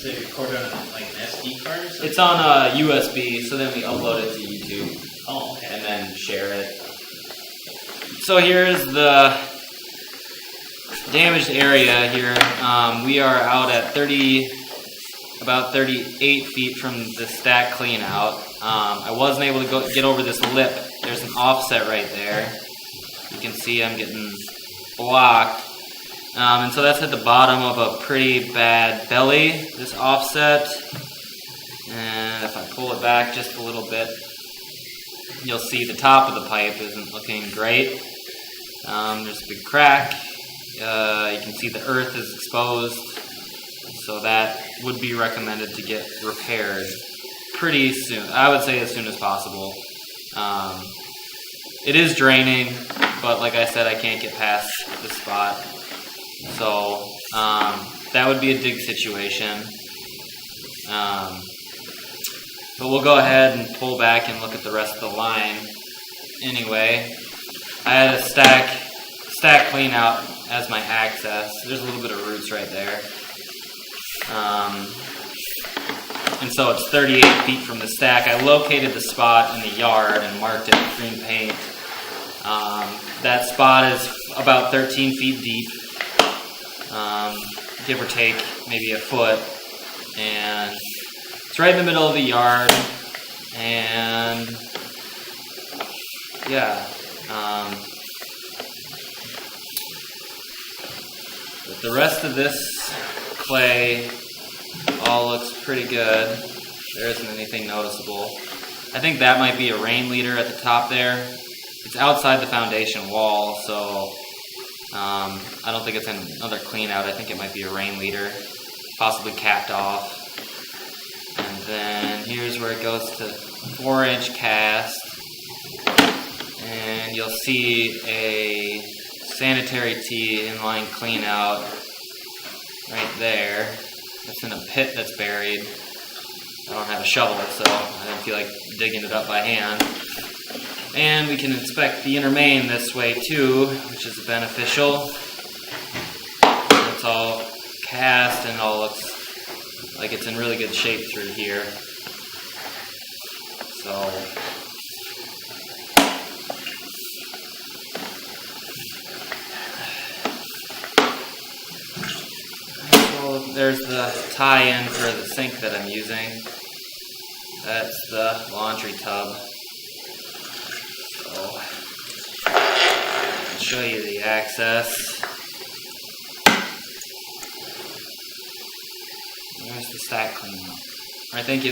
So you record on like an SD card or something? It's on a USB, so then we upload it to YouTube. Oh, okay. And then share it. So here's the damaged area here. We are out at about 38 feet from the stack clean out. I wasn't able to get over this lip. There's an offset right there. You can see I'm getting blocked. And so that's at the bottom of a pretty bad belly, this offset. And if I pull it back just a little bit, you'll see the top of the pipe isn't looking great. There's a big crack. You can see the earth is exposed. So that would be recommended to get repaired pretty soon. I would say as soon as possible. It is draining, but like I said, I can't get past the spot. So that would be a dig situation. But we'll go ahead and pull back and look at the rest of the line. Anyway, I had a stack clean out as my access. There's a little bit of roots right there. And so it's 38 feet from the stack. I located the spot in the yard and marked it with green paint. That spot is about 13 feet deep, give or take maybe a foot. And it's right in the middle of the yard. And yeah. But the rest of this clay all looks pretty good. There isn't anything noticeable. I think that might be a rain leader at the top there. It's outside the foundation wall, so I don't think it's another clean out. I think it might be a rain leader, possibly capped off. And then here's where it goes to 4-inch cast. And you'll see a sanitary tee inline clean out right there. It's in a pit that's buried. I don't have a shovel, so I didn't feel like digging it up by hand. And we can inspect the inner main this way too, which is beneficial. It's all cast and all looks like it's in really good shape through here. So there's the tie-in for the sink that I'm using. That's the laundry tub. So I'll show you the access. There's the stack clean out. I think